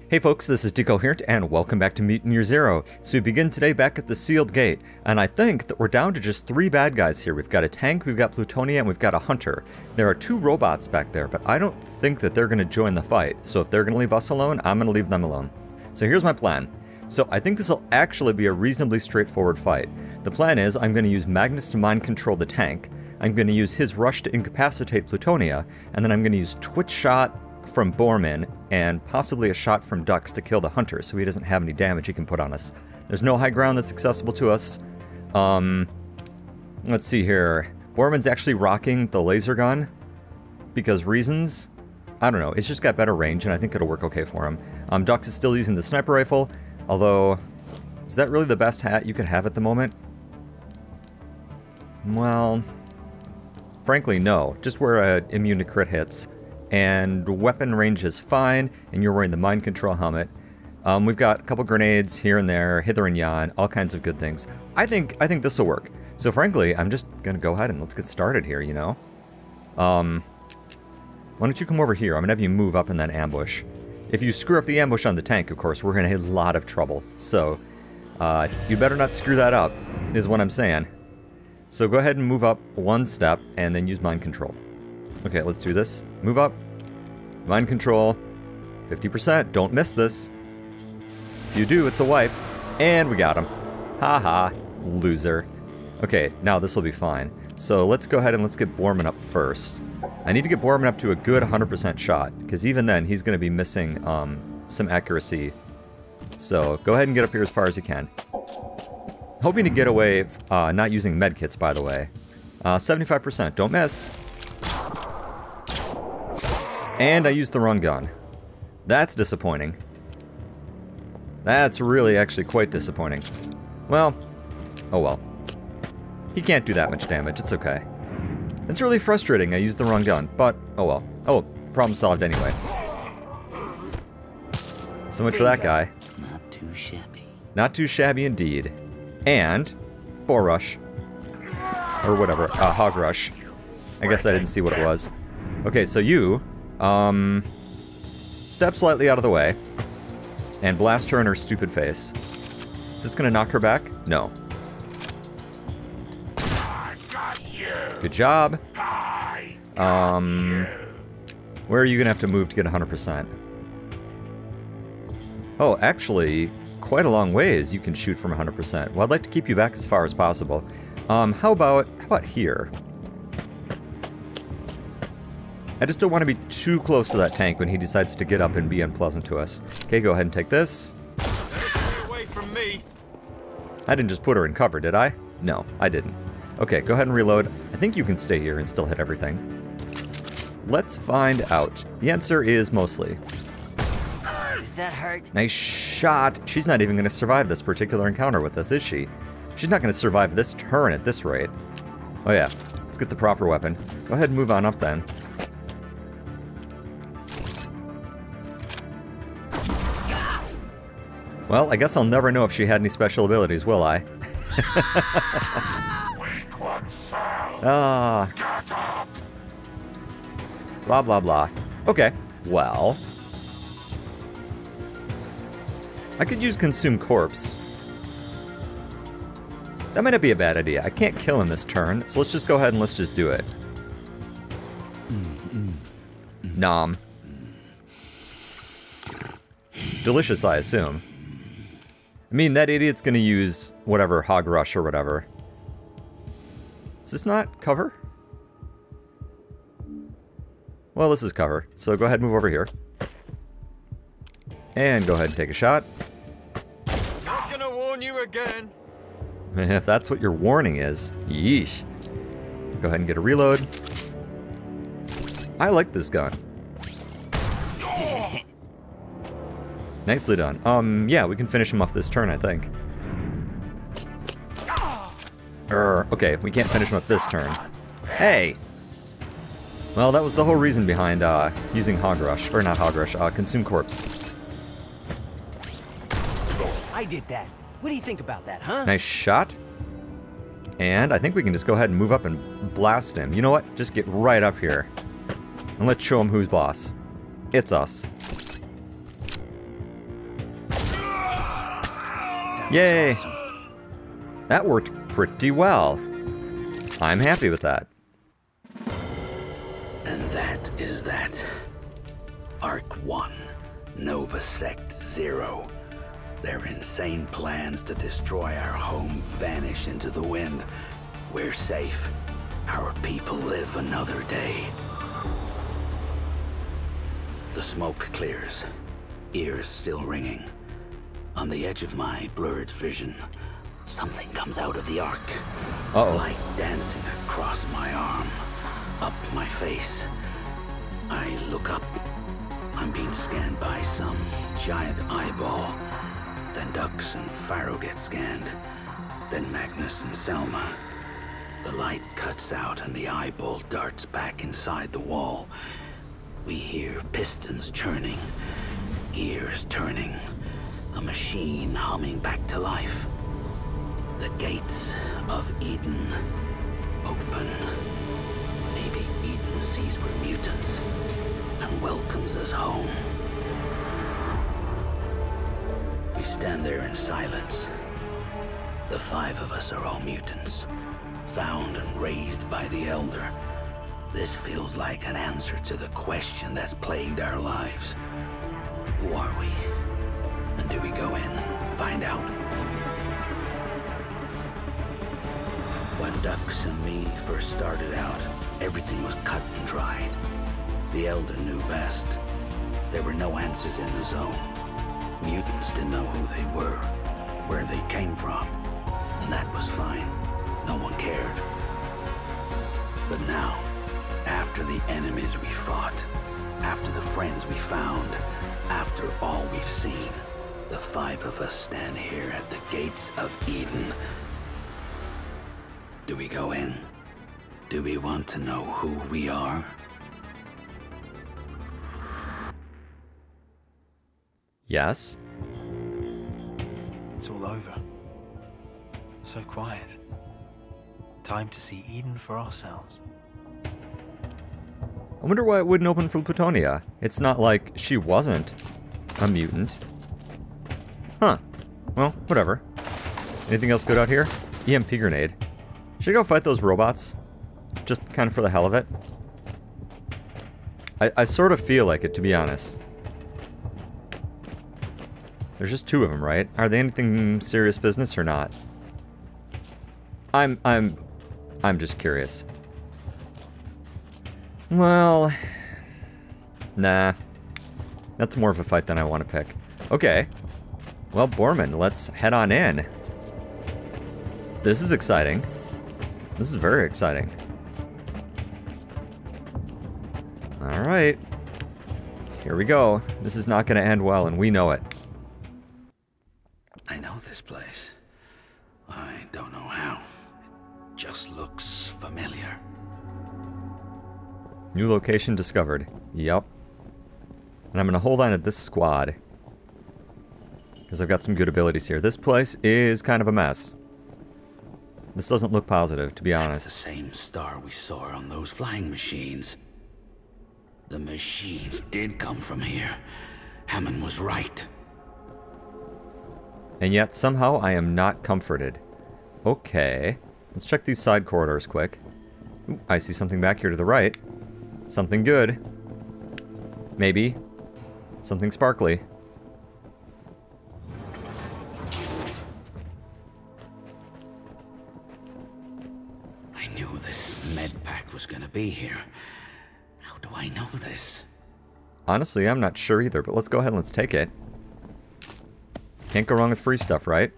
Hey folks, this is Decoherent, and welcome back to Mutant Year Zero. So we begin today back at the sealed gate, and I think that we're down to just 3 bad guys here. We've got a tank, we've got Plutonia, and we've got a hunter. There are 2 robots back there, but I don't think that they're going to join the fight. So if they're going to leave us alone, I'm going to leave them alone. So here's my plan. So I think this will actually be a reasonably straightforward fight. The plan is I'm going to use Magnus to mind control the tank, I'm going to use his rush to incapacitate Plutonia, and then I'm going to use Twitch Shot from Borman and possibly a shot from Dux to kill the hunter so he doesn't have any damage he can put on us. There's no high ground that's accessible to us. Let's see here. Borman's actually rocking the laser gun because reasons? I don't know. It's just got better range and I think it'll work okay for him. Dux is still using the sniper rifle, although is that really the best hat you could have at the moment? Well, frankly, no. Just wear immune to crit hits. And weapon range is fine, and you're wearing the mind control helmet. We've got a couple grenades here and there, hither and yon, all kinds of good things. I think this will work. So frankly, I'm just gonna go ahead and let's get started here, you know? Why don't you come over here? I'm gonna have you move up in that ambush. If you screw up the ambush on the tank, of course, we're gonna have a lot of trouble. So, you better not screw that up, is what I'm saying. So go ahead and move up 1 step, and then use mind control. Okay, let's do this. Move up. Mind control. 50%. Don't miss this. If you do, it's a wipe. And we got him. Haha. Loser. Okay, now this will be fine. So let's go ahead and let's get Borman up first. I need to get Borman up to a good 100% shot, because even then he's going to be missing some accuracy. So go ahead and get up here as far as you can. Hoping to get away not using medkits, by the way. 75%. Don't miss. And I used the wrong gun. That's disappointing. That's really actually quite disappointing. Well, oh well. He can't do that much damage, it's okay. It's really frustrating I used the wrong gun, but oh well. Oh, problem solved anyway. So much for that guy. Not too shabby. Not too shabby indeed. And boar rush. Or whatever, hog rush. I guess I didn't see what it was. Okay, so you step slightly out of the way and blast her in her stupid face. Is this gonna knock her back? No. Good job. Where are you gonna have to move to get 100%? Oh, actually, quite a long ways you can shoot from 100%. Well, I'd like to keep you back as far as possible. How about here? I just don't want to be too close to that tank when he decides to get up and be unpleasant to us. Okay, go ahead and take this. Stay away from me. I didn't just put her in cover, did I? No, I didn't. Okay, go ahead and reload. I think you can stay here and still hit everything. Let's find out. The answer is mostly. Does that hurt? Nice shot. She's not even going to survive this particular encounter with us, is she? She's not going to survive this turn at this rate. Oh yeah, let's get the proper weapon. Go ahead and move on up then. Well, I guess I'll never know if she had any special abilities, will I? Ah. Blah, blah, blah. Okay, well. I could use Consume Corpse. That might not be a bad idea. I can't kill him this turn, so let's just go ahead and let's just do it. Nom. Delicious, I assume. I mean, that idiot's gonna use whatever, Hog Rush or whatever. Is this not cover? Well, this is cover, so go ahead and move over here. And go ahead and take a shot. Not gonna warn you again. If that's what your warning is, yeesh. Go ahead and get a reload. I like this gun. Nicely done. Yeah, we can finish him off this turn, I think. Okay, we can't finish him up this turn. Hey! Well, that was the whole reason behind using Hog Rush, or not Hog Rush, Consume Corpse. I did that. What do you think about that, huh? Nice shot. And I think we can just go ahead and move up and blast him. You know what? Just get right up here. And let's show him who's boss. It's us. Yay! was awesome. That worked pretty well. I'm happy with that. And that is that. Arc 1, Nova Sect 0. Their insane plans to destroy our home vanish into the wind. We're safe. Our people live another day. The smoke clears, ears still ringing. On the edge of my blurred vision, something comes out of the arc. Uh-oh. Light dancing across my arm, up my face. I look up. I'm being scanned by some giant eyeball. Then Dux and Pharaoh get scanned. Then Magnus and Selma. The light cuts out and the eyeball darts back inside the wall. We hear pistons churning, gears turning, a machine humming back to life. The gates of Eden open. Maybe Eden sees we're mutants and welcomes us home. We stand there in silence. The 5 of us are all mutants, found and raised by the Elder. This feels like an answer to the question that's plagued our lives. Who are we? And do we go in and find out? When Dux and me first started out, everything was cut and dried. The Elder knew best. There were no answers in the zone. Mutants didn't know who they were, where they came from, and that was fine. No one cared. But now, after the enemies we fought, after the friends we found, after all we've seen, the 5 of us stand here at the gates of Eden. Do we go in? Do we want to know who we are? Yes? It's all over. So quiet. Time to see Eden for ourselves. I wonder why it wouldn't open for Plutonia. It's not like she wasn't a mutant. Huh. Well, whatever. Anything else good out here? EMP grenade. Should I go fight those robots? Just kind of for the hell of it? I sort of feel like it, to be honest. There's just 2 of them, right? Are they anything serious business or not? I'm just curious. Well, nah. That's more of a fight than I want to pick. Okay. Well, Borman, let's head on in. This is exciting. This is very exciting. Alright. Here we go. This is not going to end well, and we know it. I know this place. I don't know how. It just looks familiar. New location discovered. Yep. And I'm going to hold on to this squad. Because I've got some good abilities here. This place is kind of a mess. This doesn't look positive, to be honest. That's the same star we saw on those flying machines. The machines did come from here. Hammond was right. And yet, somehow, I am not comforted. Okay. Let's check these side corridors quick. Ooh, I see something back here to the right. Something good. Maybe. Something sparkly. I knew this med pack was gonna be here. How do I know this? Honestly, I'm not sure either, but let's go ahead and let's take it. Can't go wrong with free stuff, right?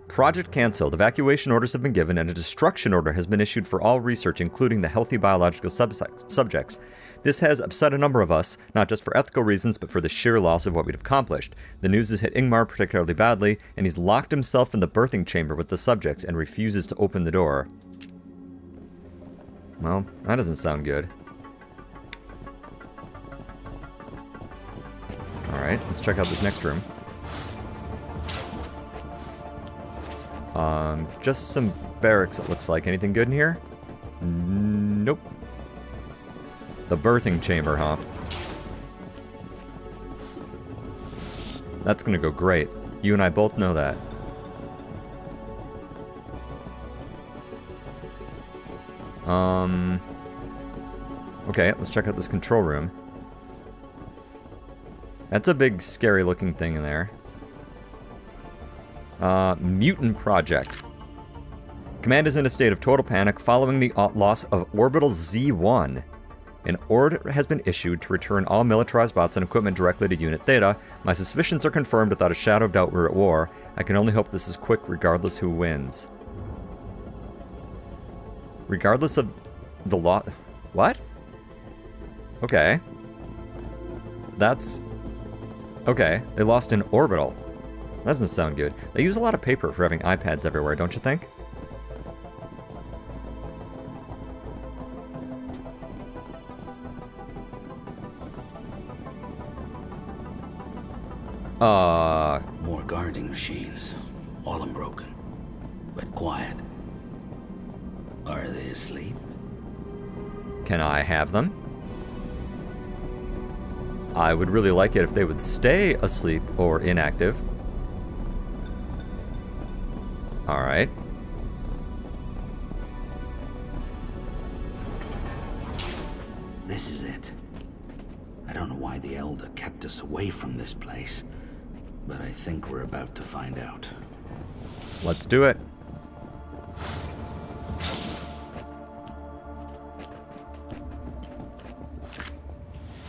Project canceled. Evacuation orders have been given and a destruction order has been issued for all research, including the healthy biological subjects. This has upset a number of us, not just for ethical reasons, but for the sheer loss of what we've accomplished. The news has hit Ingmar particularly badly, and he's locked himself in the birthing chamber with the subjects and refuses to open the door. Well, that doesn't sound good. Alright, let's check out this next room. Just some barracks, it looks like. Anything good in here? Nope. The birthing chamber, huh? That's gonna go great. You and I both know that. Okay, let's check out this control room. That's a big, scary looking thing in there. Mutant Project. Command is in a state of total panic following the loss of Orbital Z1. An order has been issued to return all militarized bots and equipment directly to Unit Theta. My suspicions are confirmed without a shadow of doubt we're at war. I can only hope this is quick regardless who wins. Regardless of the lot. What? Okay. That's... Okay, they lost an orbital. That doesn't sound good. They use a lot of paper for having iPads everywhere, don't you think? More guarding machines. All unbroken. But quiet. Are they asleep? Can I have them? I would really like it if they would stay asleep or inactive. Alright. This is it. I don't know why the Elder kept us away from this place, but I think we're about to find out. Let's do it.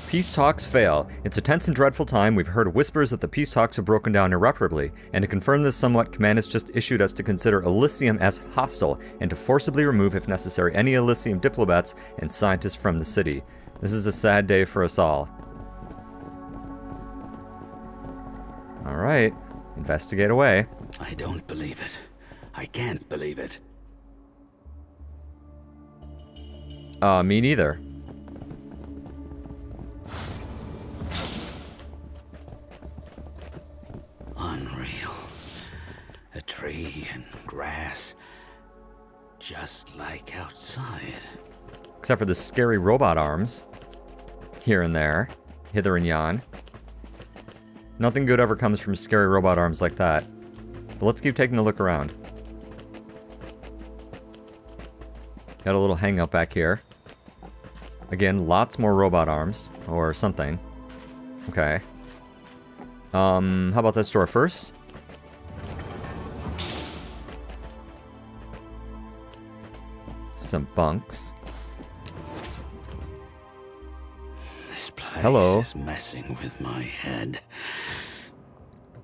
Peace talks fail. It's a tense and dreadful time. We've heard whispers that the peace talks have broken down irreparably, and to confirm this somewhat, Command has just issued us to consider Elysium as hostile, and to forcibly remove, if necessary, any Elysium diplomats and scientists from the city. This is a sad day for us all. Alright, investigate away. I don't believe it. I can't believe it. Me neither. Unreal. A tree and grass. Just like outside. Except for the scary robot arms. Here and there. Hither and yon. Nothing good ever comes from scary robot arms like that. But let's keep taking a look around. Got a little hang up back here. Again, lots more robot arms. Or something. Okay. How about this door first? Some bunks. This place Hello. is messing with my head.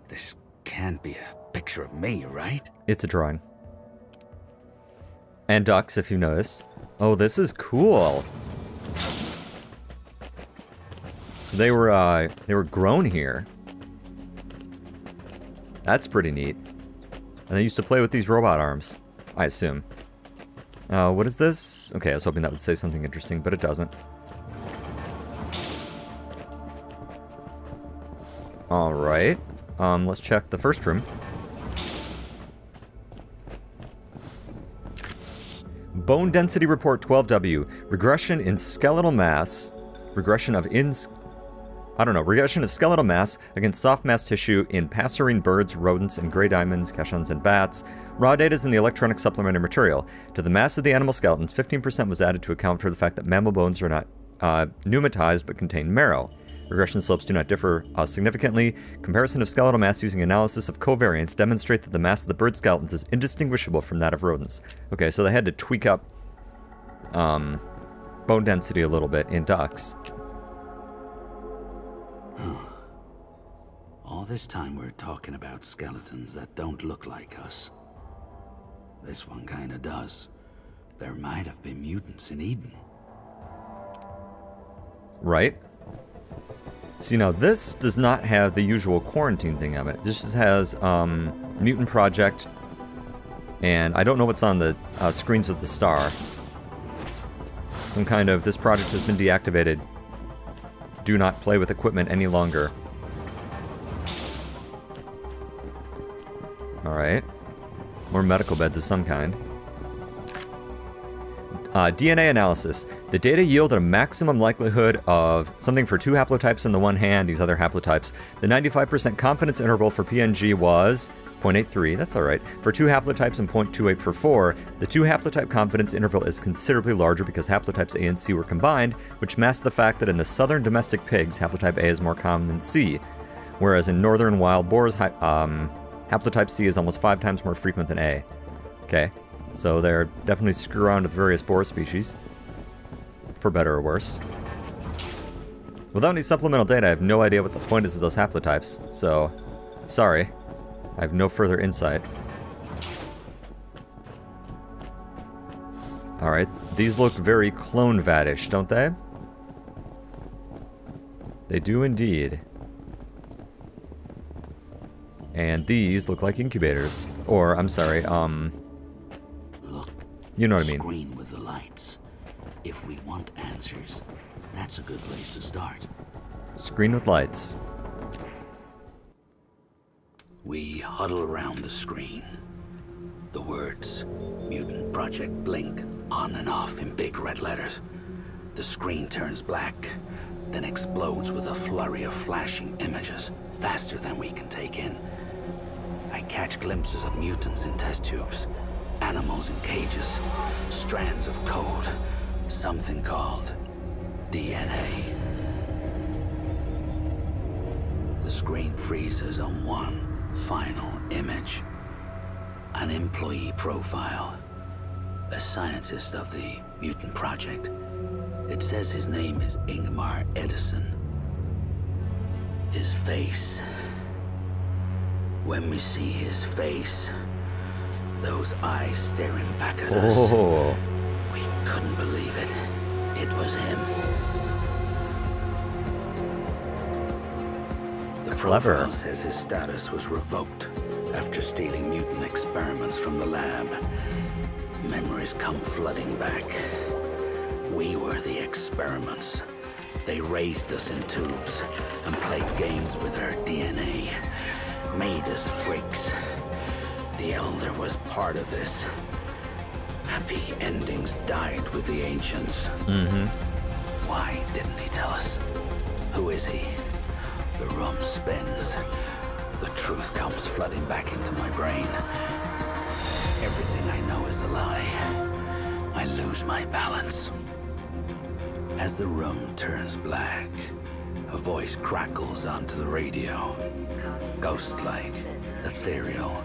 This can't be a picture of me, right? It's a drawing. And ducks, if you noticed. Oh, this is cool. So they were grown here. That's pretty neat. And they used to play with these robot arms, I assume. What is this? Okay, I was hoping that would say something interesting, but it doesn't. Alright. Let's check the first room. Bone Density Report 12W. Regression in skeletal mass. Regression of skeletal mass against soft mass tissue in passerine birds, rodents, and gray diamonds, cachons, and bats. Raw data is in the electronic supplementary material. To the mass of the animal skeletons, 15% was added to account for the fact that mammal bones are not pneumatized but contain marrow. Regression slopes do not differ significantly. Comparison of skeletal mass using analysis of covariance demonstrate that the mass of the bird skeletons is indistinguishable from that of rodents. Okay, so they had to tweak up bone density a little bit in ducks. All this time we're talking about skeletons that don't look like us. This one kinda does. There might have been mutants in Eden. Right. See, now this does not have the usual quarantine thing on it. This just has Mutant Project, and I don't know what's on the screens with the star. Some kind of, this project has been deactivated. Do not play with equipment any longer. Alright. More medical beds of some kind. DNA analysis. The data yielded a maximum likelihood of something for 2 haplotypes on the one hand, these other haplotypes. The 95% confidence interval for PNG was 0.83, that's alright. For 2 haplotypes and 0.28 for 4, the 2 haplotype confidence interval is considerably larger because haplotypes A and C were combined, which masks the fact that in the southern domestic pigs, haplotype A is more common than C, whereas in northern wild boars, haplotype C is almost 5 times more frequent than A. Okay. So they're definitely screw around with various boar species, for better or worse. Without any supplemental data, I have no idea what the point is of those haplotypes, so sorry. I have no further insight. Alright, these look very clone-vatish, don't they? They do indeed. And these look like incubators. Or, I'm sorry, you know what I mean. Screen with the lights. If we want answers, that's a good place to start. Screen with lights. We huddle around the screen. The words Mutant Project blink on and off in big red letters. The screen turns black, then explodes with a flurry of flashing images, faster than we can take in. I catch glimpses of mutants in test tubes, animals in cages, strands of code, something called DNA. The screen freezes on one final image. An employee profile. A scientist of the Mutant Project. It says his name is Ingmar Edison. His face. When we see his face, those eyes staring back at us, we couldn't believe it. It was him. The profile says his status was revoked after stealing mutant experiments from the lab. Memories come flooding back. We were the experiments. They raised us in tubes and played games with our DNA. Made us freaks. The Elder was part of this. Happy endings died with the Ancients. Why didn't he tell us? Who is he? The room spins. The truth comes flooding back into my brain. Everything I know is a lie. I lose my balance. As the room turns black, a voice crackles onto the radio. Ghost-like, ethereal,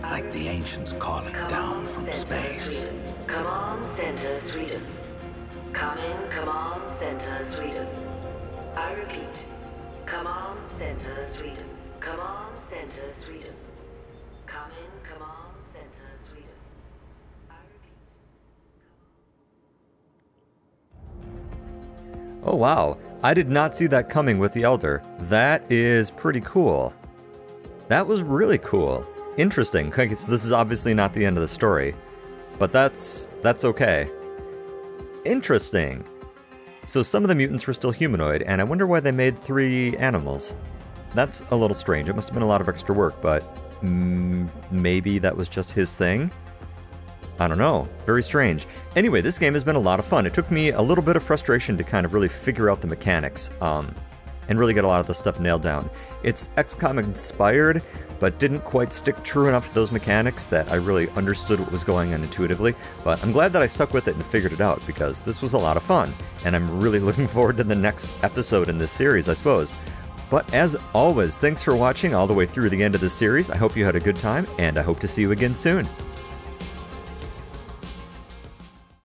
like the Ancients calling down from space. Come on, Center, Sweden. Come in, come on, Center, Sweden. I repeat, come on, Center, Sweden. Come on, Center, Sweden. Come in, come on, Center, Sweden. I repeat. Oh wow, I did not see that coming with the Elder. That is pretty cool. That was really cool. Interesting. So this is obviously not the end of the story, but that's okay. Interesting. So some of the mutants were still humanoid, and I wonder why they made 3 animals. That's a little strange. It must have been a lot of extra work, but maybe that was just his thing? I don't know. Very strange. Anyway, this game has been a lot of fun. It took me a little bit of frustration to kind of really figure out the mechanics, and really get a lot of the stuff nailed down. It's XCOM inspired, but didn't quite stick true enough to those mechanics that I really understood what was going on intuitively, but I'm glad that I stuck with it and figured it out, because this was a lot of fun, and I'm really looking forward to the next episode in this series, I suppose. But as always, thanks for watching all the way through the end of this series. I hope you had a good time, and I hope to see you again soon.